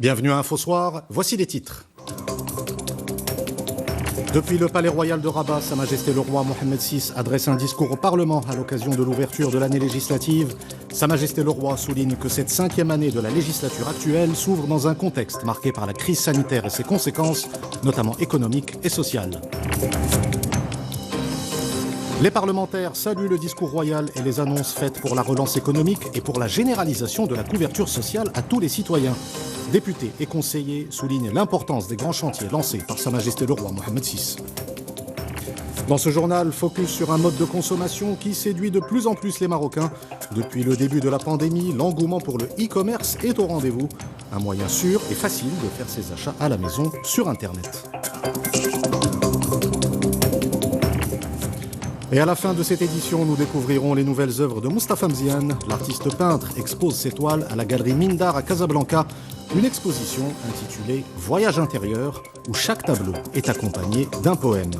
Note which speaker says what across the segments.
Speaker 1: Bienvenue à InfoSoir, voici les titres. Depuis le palais royal de Rabat, Sa Majesté le roi Mohammed VI adresse un discours au Parlement à l'occasion de l'ouverture de l'année législative. Sa Majesté le roi souligne que cette 5e année de la législature actuelle s'ouvre dans un contexte marqué par la crise sanitaire et ses conséquences, notamment économiques et sociales. Les parlementaires saluent le discours royal et les annonces faites pour la relance économique et pour la généralisation de la couverture sociale à tous les citoyens. Députés et conseillers soulignent l'importance des grands chantiers lancés par Sa Majesté le roi Mohammed VI. Dans ce journal, focus sur un mode de consommation qui séduit de plus en plus les Marocains. Depuis le début de la pandémie, l'engouement pour le e-commerce est au rendez-vous. Un moyen sûr et facile de faire ses achats à la maison sur Internet. Et à la fin de cette édition, nous découvrirons les nouvelles œuvres de Moustapha Mziane. L'artiste peintre expose ses toiles à la galerie Mindar à Casablanca. Une exposition intitulée « Voyage intérieur » où chaque tableau est accompagné d'un poème.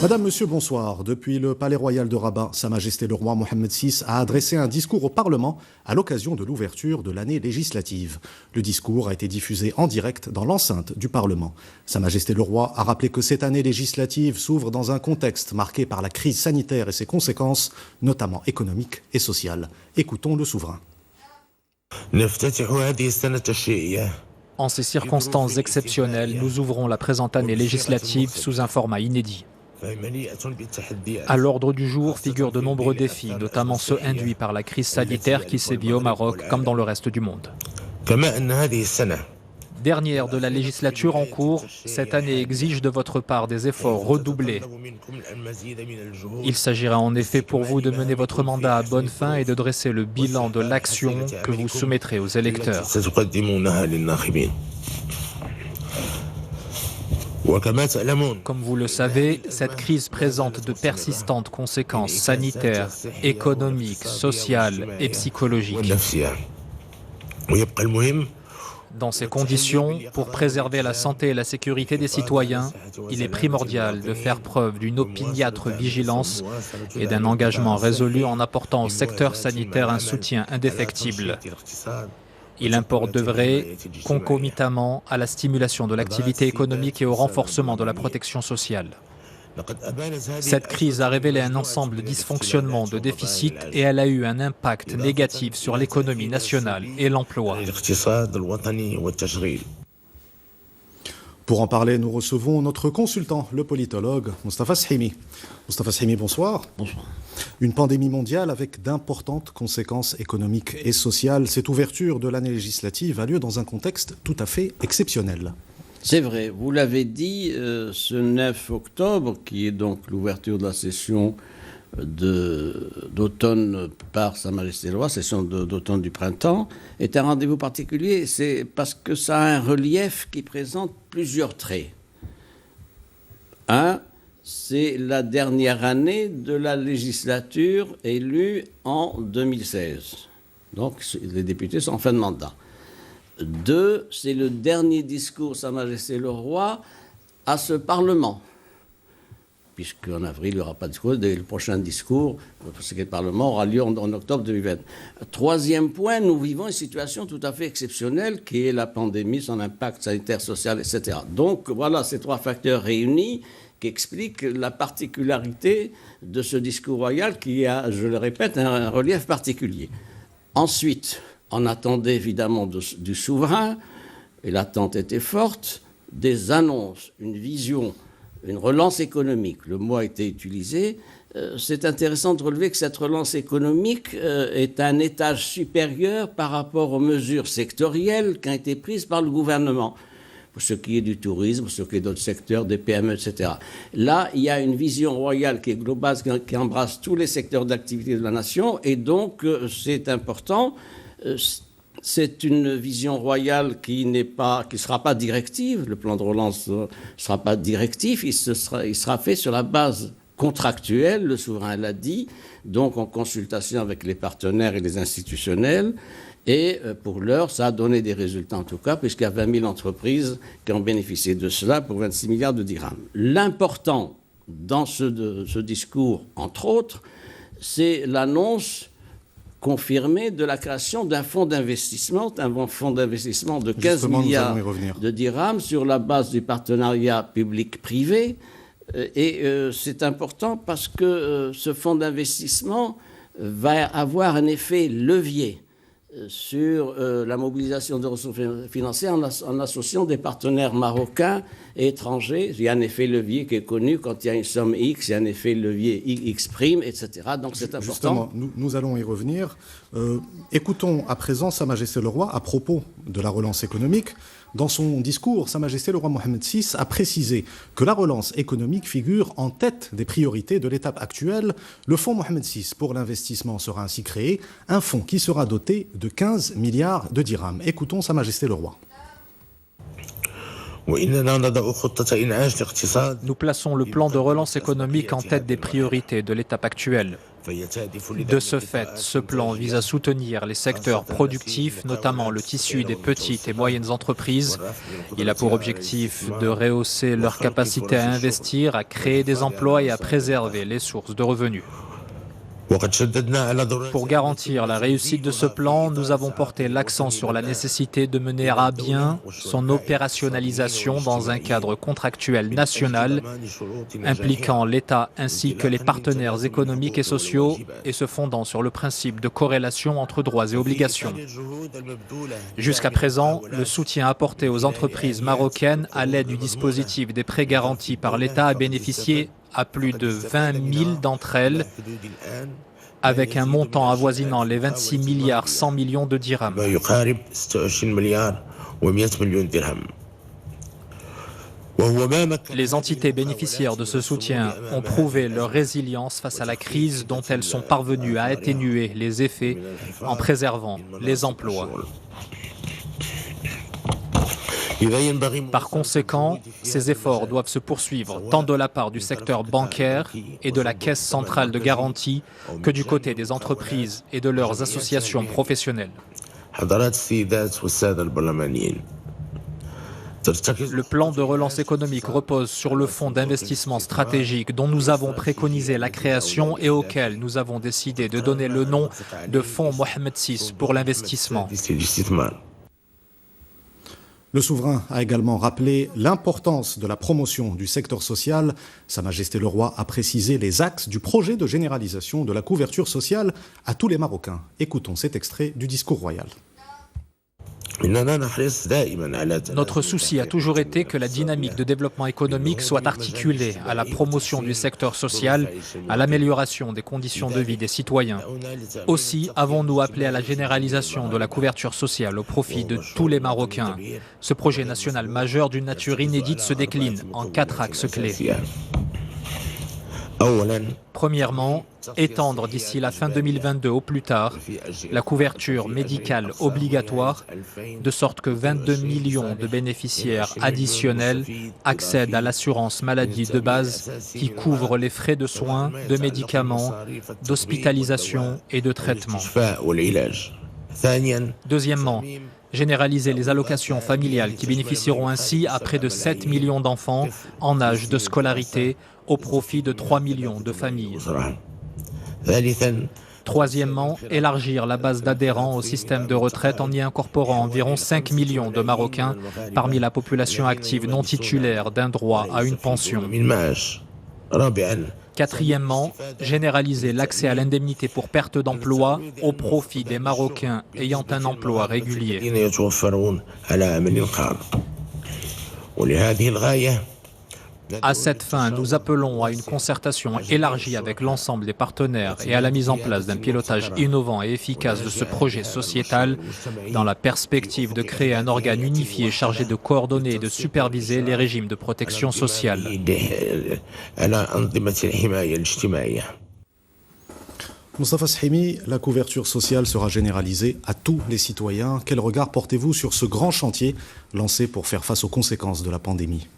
Speaker 1: Madame, Monsieur, bonsoir. Depuis le palais royal de Rabat, Sa Majesté le roi Mohammed VI a adressé un discours au Parlement à l'occasion de l'ouverture de l'année législative. Le discours a été diffusé en direct dans l'enceinte du Parlement. Sa Majesté le roi a rappelé que cette année législative s'ouvre dans un contexte marqué par la crise sanitaire et ses conséquences, notamment économiques et sociales. Écoutons le souverain.
Speaker 2: En ces circonstances exceptionnelles, nous ouvrons la présente année législative sous un format inédit. À l'ordre du jour figurent de nombreux défis, notamment ceux induits par la crise sanitaire qui sévit au Maroc comme dans le reste du monde. Dernière de la législature en cours, cette année exige de votre part des efforts redoublés. Il s'agira en effet pour vous de mener votre mandat à bonne fin et de dresser le bilan de l'action que vous soumettrez aux électeurs. Comme vous le savez, cette crise présente de persistantes conséquences sanitaires, économiques, sociales et psychologiques. Dans ces conditions, pour préserver la santé et la sécurité des citoyens, il est primordial de faire preuve d'une opiniâtre vigilance et d'un engagement résolu en apportant au secteur sanitaire un soutien indéfectible. Il importe d'œuvrer concomitamment à la stimulation de l'activité économique et au renforcement de la protection sociale. Cette crise a révélé un ensemble de dysfonctionnements, de déficits et elle a eu un impact négatif sur l'économie nationale et l'emploi.
Speaker 1: Pour en parler, nous recevons notre consultant, le politologue Moustapha Shimi. Moustapha Shimi, bonsoir.
Speaker 3: Bonsoir.
Speaker 1: Une pandémie mondiale avec d'importantes conséquences économiques et sociales. Cette ouverture de l'année législative a lieu dans un contexte tout à fait exceptionnel.
Speaker 3: C'est vrai, vous l'avez dit, ce 9 octobre, qui est donc l'ouverture de la session d'automne par Sa Majesté le roi, session d'automne du printemps, est un rendez-vous particulier. C'est parce que ça a un relief qui présente plusieurs traits. Un, c'est la dernière année de la législature élue en 2016. Donc les députés sont en fin de mandat. Deux, c'est le dernier discours Sa Majesté le roi à ce Parlement. Puisqu'en avril, il n'y aura pas de discours, le prochain discours, le Parlement aura lieu en octobre 2020. Troisième point, nous vivons une situation tout à fait exceptionnelle qui est la pandémie, son impact sanitaire, social, etc. Donc voilà ces trois facteurs réunis qui expliquent la particularité de ce discours royal qui a, je le répète, un relief particulier. Ensuite, on attendait évidemment du souverain, et l'attente était forte, des annonces, une vision, une relance économique. Le mot a été utilisé. C'est intéressant de relever que cette relance économique est un étage supérieur par rapport aux mesures sectorielles qui ont été prises par le gouvernement, pour ce qui est du tourisme, pour ce qui est d'autres secteurs, des PME, etc. Là, il y a une vision royale qui est globale, qui embrasse tous les secteurs d'activité de la nation, et donc c'est important. C'est une vision royale qui ne sera pas directive. Le plan de relance ne sera pas directif. Il sera fait sur la base contractuelle, le souverain l'a dit, donc en consultation avec les partenaires et les institutionnels. Et pour l'heure, ça a donné des résultats en tout cas, puisqu'il y a 20 000 entreprises qui ont bénéficié de cela pour 26 milliards de dirhams. L'important dans ce discours, entre autres, c'est l'annonce confirmé de la création d'un fonds d'investissement, un fonds d'investissement de 15 milliards de dirhams sur la base du partenariat public-privé. Et c'est important parce que ce fonds d'investissement va avoir un effet levier sur la mobilisation de ressources financières en associant des partenaires marocains et étrangers. Il y a un effet levier qui est connu. Quand il y a une somme X, il y a un effet levier X', etc. Donc c'est important.
Speaker 1: Justement, nous allons y revenir. Écoutons à présent Sa Majesté le Roi à propos de la relance économique. Dans son discours, Sa Majesté le Roi Mohammed VI a précisé que la relance économique figure en tête des priorités de l'étape actuelle. Le fonds Mohammed VI pour l'investissement sera ainsi créé, un fonds qui sera doté de 15 milliards de dirhams. Écoutons Sa Majesté le Roi.
Speaker 2: Nous plaçons le plan de relance économique en tête des priorités de l'étape actuelle. De ce fait, ce plan vise à soutenir les secteurs productifs, notamment le tissu des petites et moyennes entreprises. Il a pour objectif de rehausser leur capacité à investir, à créer des emplois et à préserver les sources de revenus. Pour garantir la réussite de ce plan, nous avons porté l'accent sur la nécessité de mener à bien son opérationnalisation dans un cadre contractuel national impliquant l'État ainsi que les partenaires économiques et sociaux et se fondant sur le principe de corrélation entre droits et obligations. Jusqu'à présent, le soutien apporté aux entreprises marocaines à l'aide du dispositif des prêts garantis par l'État a bénéficié à plus de 20 000 d'entre elles, avec un montant avoisinant les 26 milliards 100 millions de dirhams. Les entités bénéficiaires de ce soutien ont prouvé leur résilience face à la crise dont elles sont parvenues à atténuer les effets en préservant les emplois. Par conséquent, ces efforts doivent se poursuivre tant de la part du secteur bancaire et de la Caisse centrale de garantie que du côté des entreprises et de leurs associations professionnelles. Le plan de relance économique repose sur le fonds d'investissement stratégique dont nous avons préconisé la création et auquel nous avons décidé de donner le nom de fonds Mohammed VI pour l'investissement.
Speaker 1: Le souverain a également rappelé l'importance de la promotion du secteur social. Sa Majesté le Roi a précisé les axes du projet de généralisation de la couverture sociale à tous les Marocains. Écoutons cet extrait du discours royal.
Speaker 2: Notre souci a toujours été que la dynamique de développement économique soit articulée à la promotion du secteur social, à l'amélioration des conditions de vie des citoyens. Aussi avons-nous appelé à la généralisation de la couverture sociale au profit de tous les Marocains. Ce projet national majeur d'une nature inédite se décline en 4 axes clés. Premièrement, étendre d'ici la fin 2022 au plus tard la couverture médicale obligatoire, de sorte que 22 millions de bénéficiaires additionnels accèdent à l'assurance maladie de base qui couvre les frais de soins, de médicaments, d'hospitalisation et de traitement. Deuxièmement, généraliser les allocations familiales qui bénéficieront ainsi à près de 7 millions d'enfants en âge de scolarité au profit de 3 millions de familles. Troisièmement, élargir la base d'adhérents au système de retraite en y incorporant environ 5 millions de Marocains parmi la population active non titulaire d'un droit à une pension. Quatrièmement, généraliser l'accès à l'indemnité pour perte d'emploi au profit des Marocains ayant un emploi régulier. À cette fin, nous appelons à une concertation élargie avec l'ensemble des partenaires et à la mise en place d'un pilotage innovant et efficace de ce projet sociétal dans la perspective de créer un organe unifié chargé de coordonner et de superviser les régimes de protection sociale.
Speaker 1: Moustapha Sahimi, la couverture sociale sera généralisée à tous les citoyens. Quel regard portez-vous sur ce grand chantier lancé pour faire face aux conséquences de la pandémie ?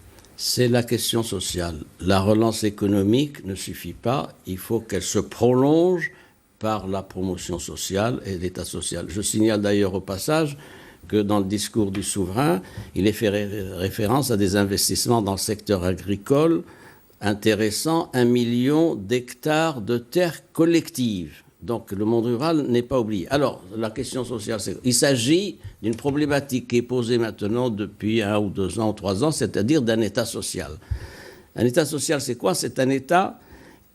Speaker 3: C'est la question sociale. La relance économique ne suffit pas. Il faut qu'elle se prolonge par la promotion sociale et l'État social. Je signale d'ailleurs au passage que dans le discours du souverain, il est fait référence à des investissements dans le secteur agricole intéressant 1 million d'hectares de terres collectives. Donc le monde rural n'est pas oublié. Alors, la question sociale, il s'agit d'une problématique qui est posée maintenant depuis 1 ou 2 ans ou 3 ans, c'est-à-dire d'un État social. Un État social, c'est quoi? C'est un État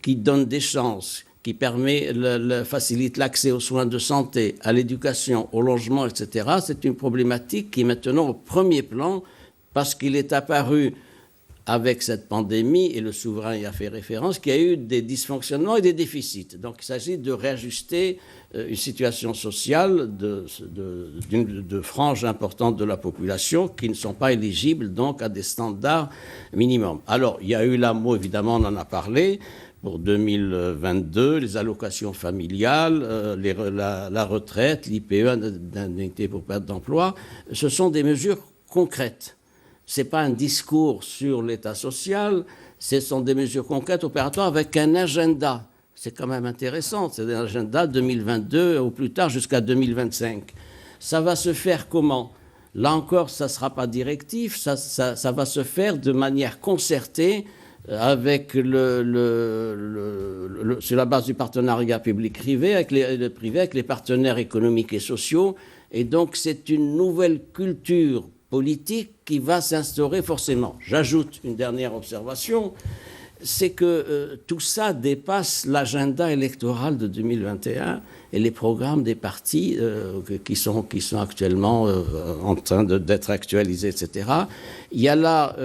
Speaker 3: qui donne des chances, qui facilite l'accès aux soins de santé, à l'éducation, au logement, etc. C'est une problématique qui est maintenant au premier plan parce qu'il est apparu avec cette pandémie, et le souverain y a fait référence, qu'il y a eu des dysfonctionnements et des déficits. Donc il s'agit de réajuster une situation sociale de franges importantes de la population qui ne sont pas éligibles donc à des standards minimums. Alors il y a eu l'AMO, évidemment, on en a parlé, pour 2022, les allocations familiales, la retraite, l'IPE, indemnité pour perte d'emploi, ce sont des mesures concrètes. Ce n'est pas un discours sur l'État social, ce sont des mesures concrètes opératoires avec un agenda. C'est quand même intéressant, c'est un agenda 2022 ou plus tard jusqu'à 2025. Ça va se faire comment? Là encore, ça ne sera pas directif, ça va se faire de manière concertée avec sur la base du partenariat public-privé, avec les partenaires économiques et sociaux. Et donc, c'est une nouvelle culture politique qui va s'instaurer forcément. J'ajoute une dernière observation, c'est que tout ça dépasse l'agenda électoral de 2021 et les programmes des partis qui sont actuellement en train d'être actualisés, etc. Il y a là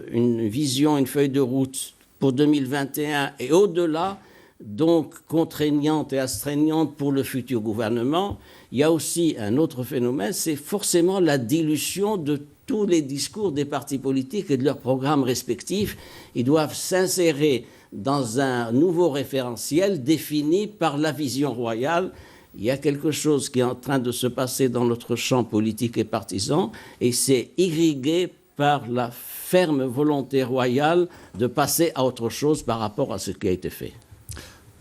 Speaker 3: une vision, une feuille de route pour 2021 et au-delà, donc contraignante et astreignante pour le futur gouvernement. Il y a aussi un autre phénomène, c'est forcément la dilution de tous les discours des partis politiques et de leurs programmes respectifs. Ils doivent s'insérer dans un nouveau référentiel défini par la vision royale. Il y a quelque chose qui est en train de se passer dans notre champ politique et partisan, et c'est irrigué par la ferme volonté royale de passer à autre chose par rapport à ce qui a été fait.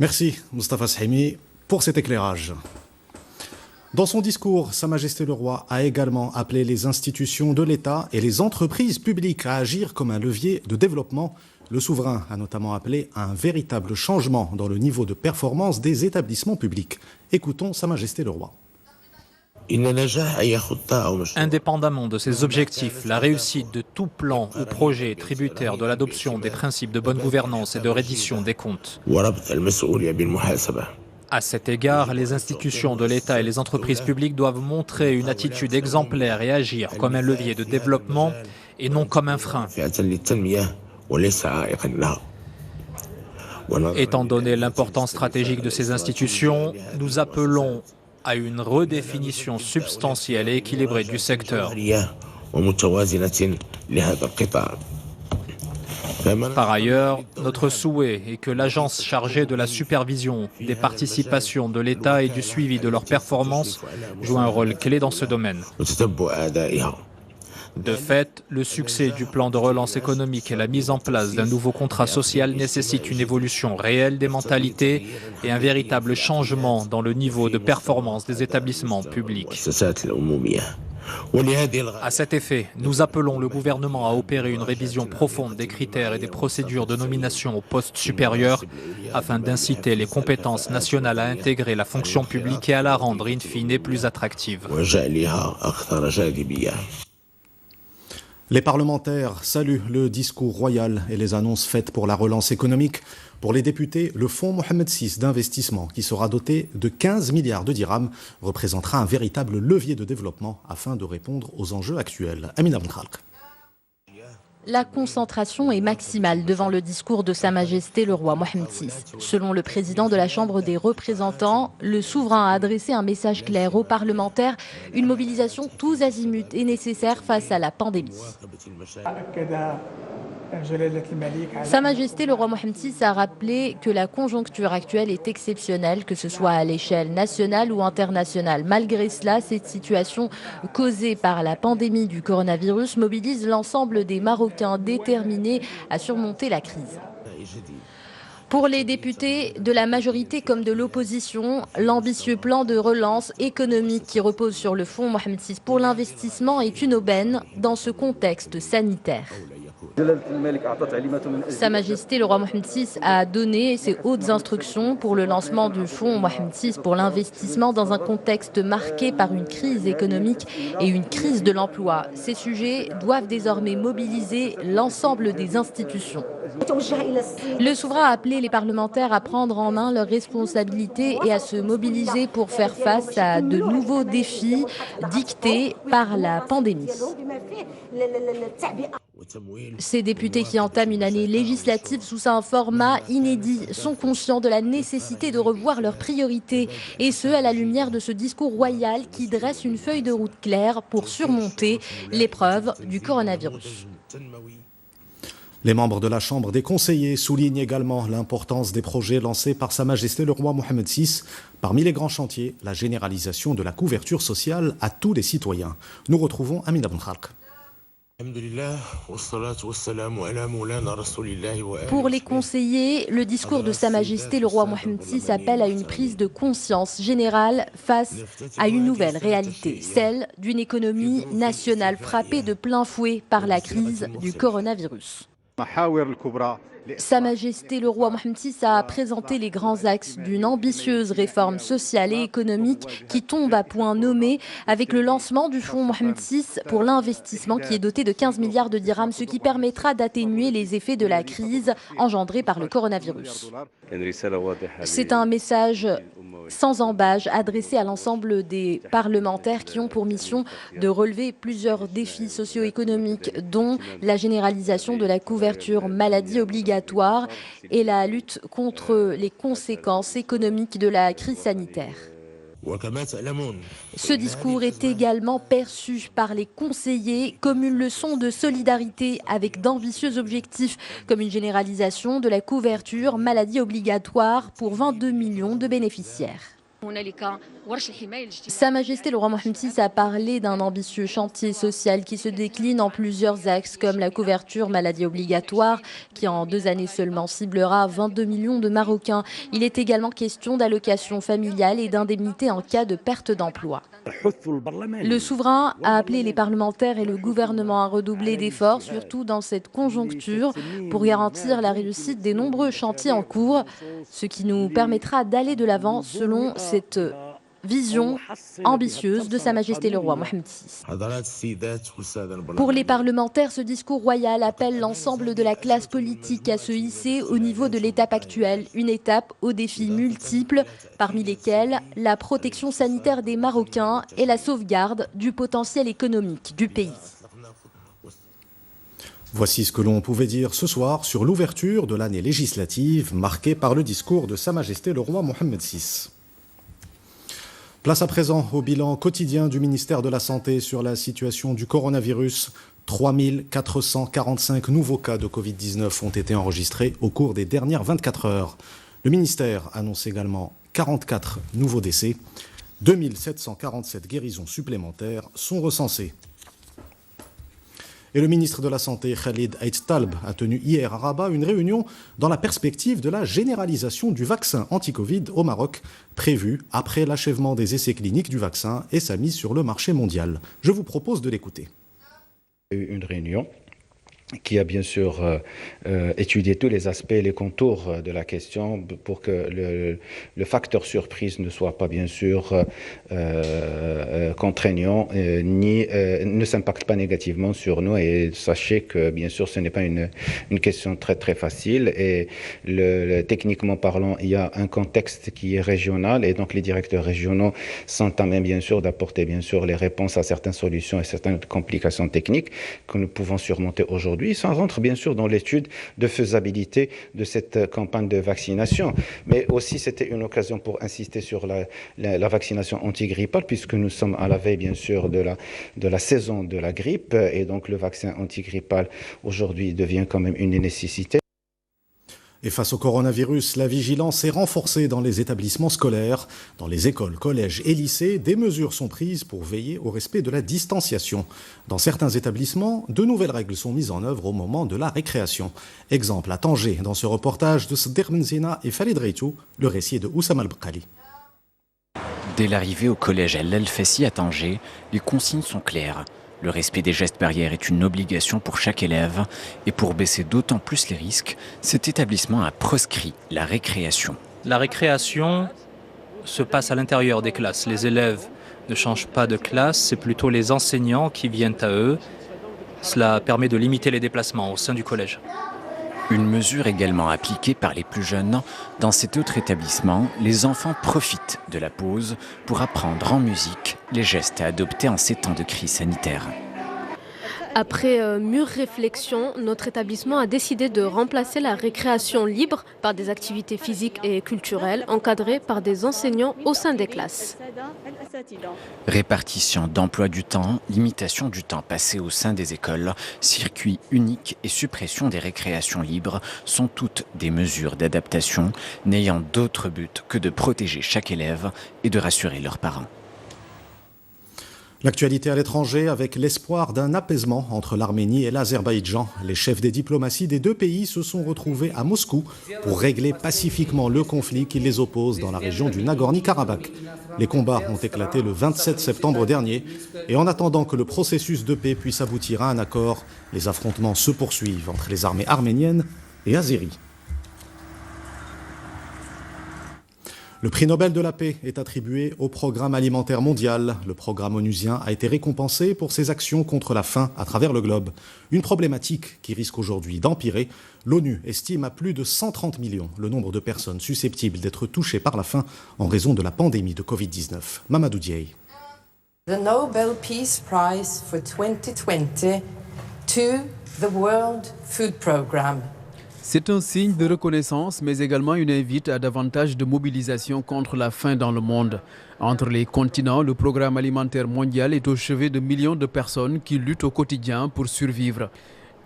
Speaker 1: Merci Moustapha Sahimi pour cet éclairage. Dans son discours, Sa Majesté le Roi a également appelé les institutions de l'État et les entreprises publiques à agir comme un levier de développement. Le souverain a notamment appelé à un véritable changement dans le niveau de performance des établissements publics. Écoutons Sa Majesté le Roi.
Speaker 2: Indépendamment de ces objectifs, la réussite de tout plan ou projet est tributaire de l'adoption des principes de bonne gouvernance et de reddition des comptes. À cet égard, les institutions de l'État et les entreprises publiques doivent montrer une attitude exemplaire et agir comme un levier de développement et non comme un frein. Étant donné l'importance stratégique de ces institutions, nous appelons à une redéfinition substantielle et équilibrée du secteur. Par ailleurs, notre souhait est que l'agence chargée de la supervision des participations de l'État et du suivi de leurs performances joue un rôle clé dans ce domaine. De fait, le succès du plan de relance économique et la mise en place d'un nouveau contrat social nécessitent une évolution réelle des mentalités et un véritable changement dans le niveau de performance des établissements publics. À cet effet, nous appelons le gouvernement à opérer une révision profonde des critères et des procédures de nomination aux postes supérieurs afin d'inciter les compétences nationales à intégrer la fonction publique et à la rendre in fine plus attractive.
Speaker 1: Les parlementaires saluent le discours royal et les annonces faites pour la relance économique. Pour les députés, le fonds Mohamed VI d'investissement, qui sera doté de 15 milliards de dirhams, représentera un véritable levier de développement afin de répondre aux enjeux actuels. Amina Ben Khalq.
Speaker 4: La concentration est maximale devant le discours de Sa Majesté le Roi Mohamed VI. Selon le président de la Chambre des représentants, le souverain a adressé un message clair aux parlementaires. Une mobilisation tous azimuts est nécessaire face à la pandémie. Sa Majesté le Roi Mohamed VI a rappelé que la conjoncture actuelle est exceptionnelle, que ce soit à l'échelle nationale ou internationale. Malgré cela, cette situation causée par la pandémie du coronavirus mobilise l'ensemble des Marocains déterminés à surmonter la crise. Pour les députés de la majorité comme de l'opposition, l'ambitieux plan de relance économique qui repose sur le fonds Mohamed VI pour l'investissement est une aubaine dans ce contexte sanitaire. Sa Majesté le roi Mohammed VI a donné ses hautes instructions pour le lancement du fonds Mohammed VI pour l'investissement dans un contexte marqué par une crise économique et une crise de l'emploi. Ces sujets doivent désormais mobiliser l'ensemble des institutions. Le souverain a appelé les parlementaires à prendre en main leurs responsabilités et à se mobiliser pour faire face à de nouveaux défis dictés par la pandémie. Ces députés qui entament une année législative sous un format inédit sont conscients de la nécessité de revoir leurs priorités, et ce à la lumière de ce discours royal qui dresse une feuille de route claire pour surmonter l'épreuve du coronavirus.
Speaker 1: Les membres de la Chambre des conseillers soulignent également l'importance des projets lancés par Sa Majesté le roi Mohammed VI. Parmi les grands chantiers, la généralisation de la couverture sociale à tous les citoyens. Nous retrouvons Amina Ben Khalq.
Speaker 4: Pour les conseillers, le discours de Sa Majesté le roi Mohammed VI appelle à une prise de conscience générale face à une nouvelle réalité, celle d'une économie nationale frappée de plein fouet par la crise du coronavirus. Sa Majesté le roi Mohammed VI a présenté les grands axes d'une ambitieuse réforme sociale et économique qui tombe à point nommé avec le lancement du fonds Mohammed VI pour l'investissement qui est doté de 15 milliards de dirhams, ce qui permettra d'atténuer les effets de la crise engendrée par le coronavirus. C'est un message sans embâge adressé à l'ensemble des parlementaires qui ont pour mission de relever plusieurs défis socio-économiques, dont la généralisation de la couverture maladie obligatoire et la lutte contre les conséquences économiques de la crise sanitaire. Ce discours est également perçu par les conseillers comme une leçon de solidarité avec d'ambitieux objectifs comme une généralisation de la couverture maladie obligatoire pour 22 millions de bénéficiaires. Sa Majesté le roi Mohammed VI a parlé d'un ambitieux chantier social qui se décline en plusieurs axes comme la couverture maladie obligatoire qui en 2 années seulement ciblera 22 millions de Marocains. Il est également question d'allocations familiales et d'indemnités en cas de perte d'emploi. Le souverain a appelé les parlementaires et le gouvernement à redoubler d'efforts, surtout dans cette conjoncture, pour garantir la réussite des nombreux chantiers en cours, ce qui nous permettra d'aller de l'avant selon cette vision ambitieuse de Sa Majesté le roi Mohammed VI. Pour les parlementaires, ce discours royal appelle l'ensemble de la classe politique à se hisser au niveau de l'étape actuelle, une étape aux défis multiples, parmi lesquels la protection sanitaire des Marocains et la sauvegarde du potentiel économique du pays.
Speaker 1: Voici ce que l'on pouvait dire ce soir sur l'ouverture de l'année législative marquée par le discours de Sa Majesté le roi Mohammed VI. Place à présent au bilan quotidien du ministère de la Santé sur la situation du coronavirus. 3445 nouveaux cas de Covid-19 ont été enregistrés au cours des dernières 24 heures. Le ministère annonce également 44 nouveaux décès. 2747 guérisons supplémentaires sont recensées. Et le ministre de la Santé, Khalid Aït Talb, a tenu hier à Rabat une réunion dans la perspective de la généralisation du vaccin anti-Covid au Maroc, prévue après l'achèvement des essais cliniques du vaccin et sa mise sur le marché mondial. Je vous propose de l'écouter.
Speaker 5: Une réunion qui a bien sûr étudié tous les aspects, les contours de la question pour que le facteur surprise ne soit pas bien sûr contraignant ni ne s'impacte pas négativement sur nous. Et sachez que bien sûr ce n'est pas une question très très facile et techniquement parlant il y a un contexte qui est régional et donc les directeurs régionaux sont en même bien sûr d'apporter bien sûr les réponses à certaines solutions et certaines complications techniques que nous pouvons surmonter aujourd'hui. Ça rentre bien sûr dans l'étude de faisabilité de cette campagne de vaccination. Mais aussi, c'était une occasion pour insister sur la vaccination antigrippale, puisque nous sommes à la veille, bien sûr, de la saison de la grippe. Et donc, le vaccin antigrippal, aujourd'hui, devient quand même une nécessité.
Speaker 1: Et face au coronavirus, la vigilance est renforcée dans les établissements scolaires. Dans les écoles, collèges et lycées, des mesures sont prises pour veiller au respect de la distanciation. Dans certains établissements, de nouvelles règles sont mises en œuvre au moment de la récréation. Exemple à Tanger, dans ce reportage de Sder Benzina et Falid Reitou, le récit de Oussama Al-Bqali.
Speaker 6: Dès l'arrivée au collège El Fessi à Tanger, les consignes sont claires. Le respect des gestes barrières est une obligation pour chaque élève et pour baisser d'autant plus les risques, cet établissement a proscrit la récréation.
Speaker 2: La récréation se passe à l'intérieur des classes. Les élèves ne changent pas de classe, c'est plutôt les enseignants qui viennent à eux. Cela permet de limiter les déplacements au sein du collège.
Speaker 6: Une mesure également appliquée par les plus jeunes. Dans cet autre établissement, les enfants profitent de la pause pour apprendre en musique les gestes à adopter en ces temps de crise sanitaire.
Speaker 7: Après mûre réflexion, notre établissement a décidé de remplacer la récréation libre par des activités physiques et culturelles encadrées par des enseignants au sein des classes.
Speaker 6: Répartition d'emploi du temps, limitation du temps passé au sein des écoles, circuit unique et suppression des récréations libres sont toutes des mesures d'adaptation n'ayant d'autre but que de protéger chaque élève et de rassurer leurs parents.
Speaker 1: L'actualité à l'étranger avec l'espoir d'un apaisement entre l'Arménie et l'Azerbaïdjan. Les chefs des diplomaties des deux pays se sont retrouvés à Moscou pour régler pacifiquement le conflit qui les oppose dans la région du Nagorno-Karabakh. Les combats ont éclaté le 27 septembre dernier et en attendant que le processus de paix puisse aboutir à un accord, les affrontements se poursuivent entre les armées arméniennes et azéries. Le prix Nobel de la paix est attribué au Programme alimentaire mondial. Le programme onusien a été récompensé pour ses actions contre la faim à travers le globe. Une problématique qui risque aujourd'hui d'empirer. L'ONU estime à plus de 130 millions le nombre de personnes susceptibles d'être touchées par la faim en raison de la pandémie de Covid-19. Mamadou Dieye.
Speaker 8: The Nobel Peace Prize for 2020 to the World Food Programme.
Speaker 9: C'est un signe de reconnaissance, mais également une invite à davantage de mobilisation contre la faim dans le monde. Entre les continents, le programme alimentaire mondial est au chevet de millions de personnes qui luttent au quotidien pour survivre.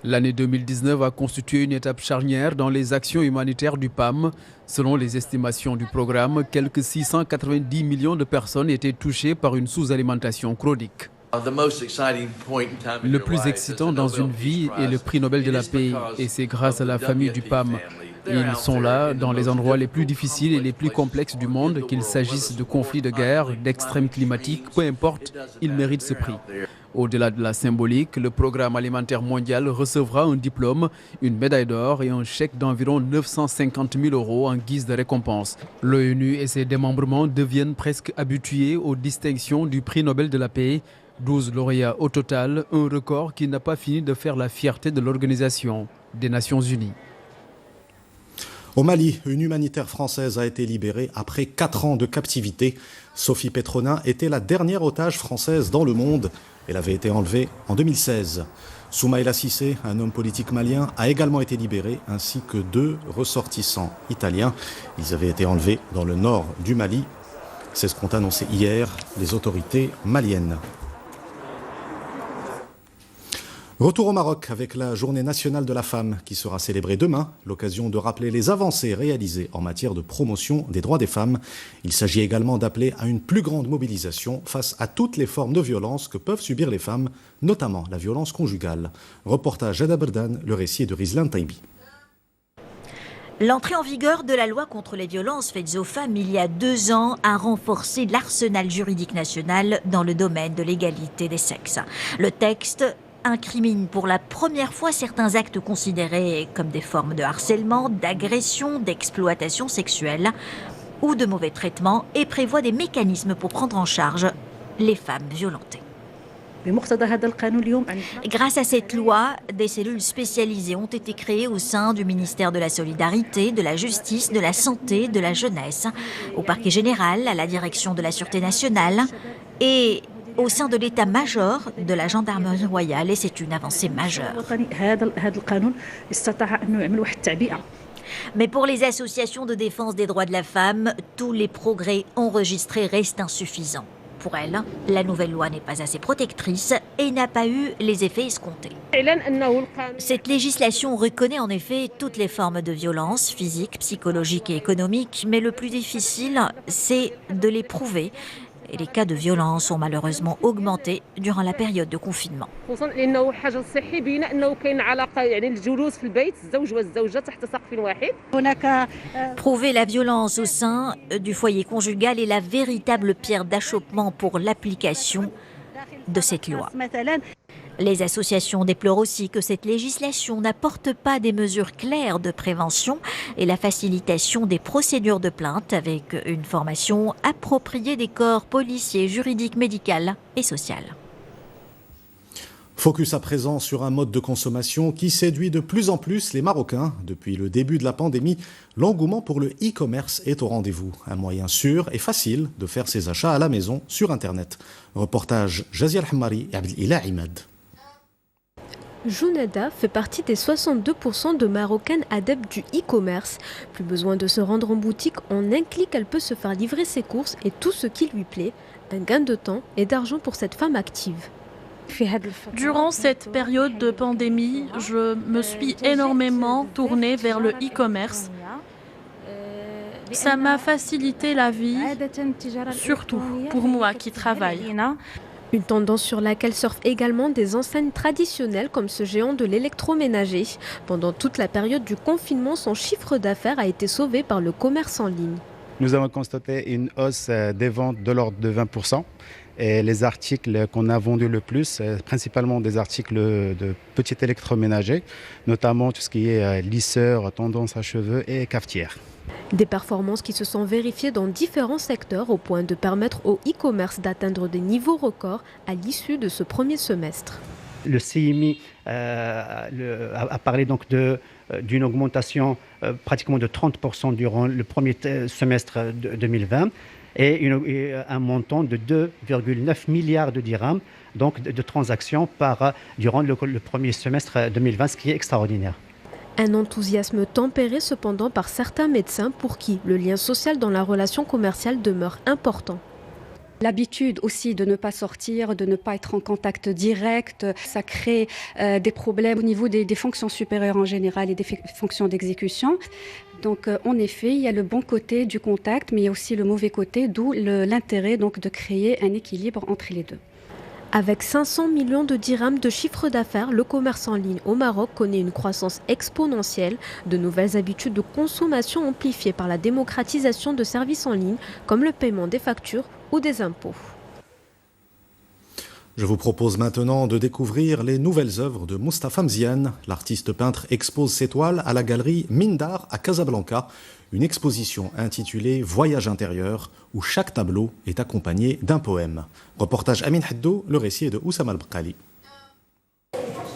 Speaker 9: L'année 2019 a constitué une étape charnière dans les actions humanitaires du PAM. Selon les estimations du programme, quelques 690 millions de personnes étaient touchées par une sous-alimentation chronique. Le plus excitant dans une vie est le prix Nobel de la paix et c'est grâce à la famille du PAM. Ils sont là dans les endroits les plus difficiles et les plus complexes du monde, qu'il s'agisse de conflits de guerre, d'extrêmes climatiques, peu importe, ils méritent ce prix. Au-delà de la symbolique, le programme alimentaire mondial recevra un diplôme, une médaille d'or et un chèque d'environ 950 000 € en guise de récompense. L'ONU et ses démembrements deviennent presque habitués aux distinctions du prix Nobel de la paix. 12 lauréats au total, un record qui n'a pas fini de faire la fierté de l'Organisation des Nations Unies.
Speaker 1: Au Mali, une humanitaire française a été libérée après 4 ans de captivité. Sophie Petronin était la dernière otage française dans le monde. Elle avait été enlevée en 2016. Soumaïla Cissé, un homme politique malien, a également été libéré, ainsi que 2 ressortissants italiens. Ils avaient été enlevés dans le nord du Mali. C'est ce qu'ont annoncé hier les autorités maliennes. Retour au Maroc avec la Journée nationale de la femme qui sera célébrée demain, l'occasion de rappeler les avancées réalisées en matière de promotion des droits des femmes. Il s'agit également d'appeler à une plus grande mobilisation face à toutes les formes de violence que peuvent subir les femmes, notamment la violence conjugale. Reportage Ada Berdan, le récit est de Rizlan Taibi.
Speaker 10: L'entrée en vigueur de la loi contre les violences faites aux femmes il y a 2 ans a renforcé l'arsenal juridique national dans le domaine de l'égalité des sexes. Le texte incrimine pour la première fois certains actes considérés comme des formes de harcèlement, d'agression, d'exploitation sexuelle ou de mauvais traitement et prévoit des mécanismes pour prendre en charge les femmes violentées. Grâce à cette loi, des cellules spécialisées ont été créées au sein du ministère de la Solidarité, de la Justice, de la Santé, de la Jeunesse, au Parquet général, à la Direction de la Sûreté nationale et au sein de l'état-major de la gendarmerie royale, et c'est une avancée majeure. Mais pour les associations de défense des droits de la femme, tous les progrès enregistrés restent insuffisants. Pour elles, la nouvelle loi n'est pas assez protectrice et n'a pas eu les effets escomptés. Cette législation reconnaît en effet toutes les formes de violence, physique, psychologique et économique, mais le plus difficile, c'est de les prouver. Et les cas de violence ont malheureusement augmenté durant la période de confinement. Prouver la violence au sein du foyer conjugal est la véritable pierre d'achoppement pour l'application de cette loi. Les associations déplorent aussi que cette législation n'apporte pas des mesures claires de prévention et la facilitation des procédures de plainte avec une formation appropriée des corps policiers, juridiques, médicales et sociales.
Speaker 1: Focus à présent sur un mode de consommation qui séduit de plus en plus les Marocains. Depuis le début de la pandémie, l'engouement pour le e-commerce est au rendez-vous. Un moyen sûr et facile de faire ses achats à la maison sur Internet. Reportage Jazia Al-Hammari et Abdel Imad.
Speaker 7: Jounada fait partie des 62% de Marocaines adeptes du e-commerce. Plus besoin de se rendre en boutique, en un clic, elle peut se faire livrer ses courses et tout ce qui lui plaît. Un gain de temps et d'argent pour cette femme active.
Speaker 11: Durant cette période de pandémie, je me suis énormément tournée vers le e-commerce. Ça m'a facilité la vie, surtout pour moi qui travaille.
Speaker 7: Une tendance sur laquelle surfent également des enseignes traditionnelles comme ce géant de l'électroménager. Pendant toute la période du confinement, son chiffre d'affaires a été sauvé par le commerce en ligne.
Speaker 12: Nous avons constaté une hausse des ventes de l'ordre de 20%. Et les articles qu'on a vendus le plus, principalement des articles de petits électroménagers, notamment tout ce qui est lisseur, tendance à cheveux et cafetière.
Speaker 7: Des performances qui se sont vérifiées dans différents secteurs au point de permettre au e-commerce d'atteindre des niveaux records à l'issue de ce premier semestre.
Speaker 13: Le CIMI a parlé donc d'une augmentation pratiquement de 30% durant le premier semestre de 2020 et un montant de 2,9 milliards de dirhams donc de transactions durant le premier semestre 2020, ce qui est extraordinaire.
Speaker 7: Un enthousiasme tempéré cependant par certains médecins pour qui le lien social dans la relation commerciale demeure important.
Speaker 14: L'habitude aussi de ne pas sortir, de ne pas être en contact direct, ça crée des problèmes au niveau des fonctions supérieures en général et des fonctions d'exécution. Donc en effet, il y a le bon côté du contact, mais il y a aussi le mauvais côté, d'où l'intérêt donc de créer un équilibre entre les deux.
Speaker 7: Avec 500 millions de dirhams de chiffre d'affaires, le commerce en ligne au Maroc connaît une croissance exponentielle, de nouvelles habitudes de consommation amplifiées par la démocratisation de services en ligne, comme le paiement des factures ou des impôts.
Speaker 1: Je vous propose maintenant de découvrir les nouvelles œuvres de Moustapha Mziane. L'artiste peintre expose ses toiles à la galerie Mindar à Casablanca, une exposition intitulée Voyage intérieur, où chaque tableau est accompagné d'un poème. Reportage Amin Haddo, le récit est de Oussama Al-Bqali.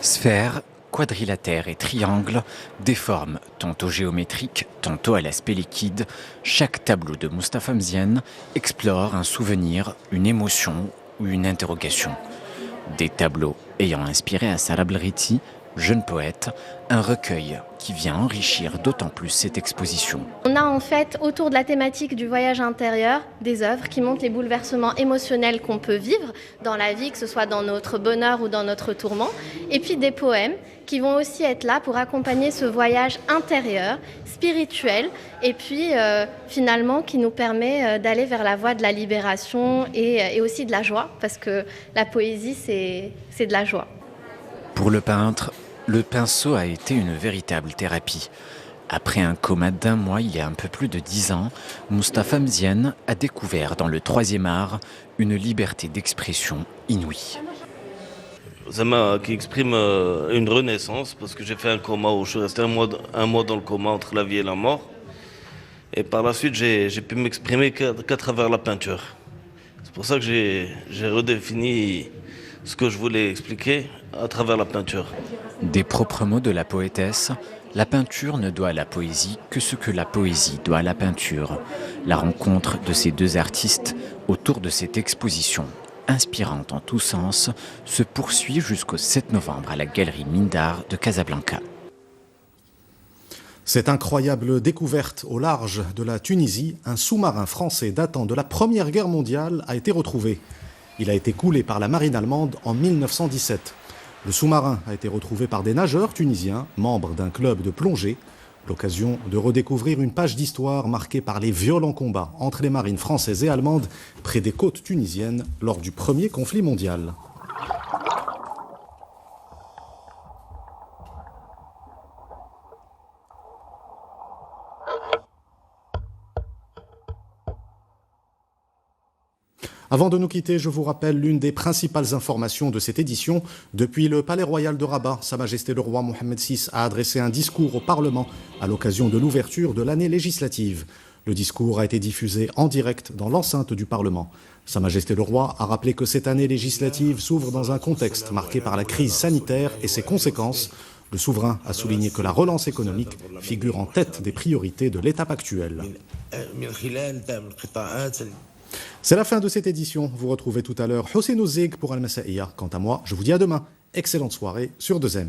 Speaker 6: Sphère, quadrilatère et triangle, des formes tantôt géométriques, tantôt à l'aspect liquide, chaque tableau de Moustapha Mziane explore un souvenir, une émotion ou une interrogation. Des tableaux ayant inspiré Assar Abelriti, jeune poète, un recueil qui vient enrichir d'autant plus cette exposition.
Speaker 15: On a en fait autour de la thématique du voyage intérieur des œuvres qui montrent les bouleversements émotionnels qu'on peut vivre dans la vie, que ce soit dans notre bonheur ou dans notre tourment, et puis des poèmes qui vont aussi être là pour accompagner ce voyage intérieur, spirituel, et puis finalement qui nous permet d'aller vers la voie de la libération et aussi de la joie, parce que la poésie c'est de la joie.
Speaker 6: Pour le peintre, le pinceau a été une véritable thérapie. Après un coma d'1 mois, il y a un peu plus de 10 ans, Moustapha Mziane a découvert dans le 3e art une liberté d'expression inouïe.
Speaker 16: Ça qui exprime une renaissance, parce que j'ai fait un coma où je suis resté un mois dans le coma entre la vie et la mort. Et par la suite, j'ai pu m'exprimer qu'à travers la peinture. C'est pour ça que j'ai redéfini ce que je voulais expliquer à travers la peinture.
Speaker 6: Des propres mots de la poétesse, la peinture ne doit à la poésie que ce que la poésie doit à la peinture. La rencontre de ces deux artistes autour de cette exposition, inspirante en tous sens, se poursuit jusqu'au 7 novembre à la galerie Mindar de Casablanca.
Speaker 1: Cette incroyable découverte au large de la Tunisie, un sous-marin français datant de la Première Guerre mondiale a été retrouvé. Il a été coulé par la marine allemande en 1917. Le sous-marin a été retrouvé par des nageurs tunisiens, membres d'un club de plongée. L'occasion de redécouvrir une page d'histoire marquée par les violents combats entre les marines françaises et allemandes près des côtes tunisiennes lors du premier conflit mondial. Avant de nous quitter, je vous rappelle l'une des principales informations de cette édition. Depuis le Palais Royal de Rabat, Sa Majesté le Roi Mohammed VI a adressé un discours au Parlement à l'occasion de l'ouverture de l'année législative. Le discours a été diffusé en direct dans l'enceinte du Parlement. Sa Majesté le Roi a rappelé que cette année législative s'ouvre dans un contexte marqué par la crise sanitaire et ses conséquences. Le souverain a souligné que la relance économique figure en tête des priorités de l'étape actuelle. C'est la fin de cette édition. Vous retrouvez tout à l'heure Hossein Ouzeg pour Al-Massaïa. Quant à moi, je vous dis à demain. Excellente soirée sur 2M.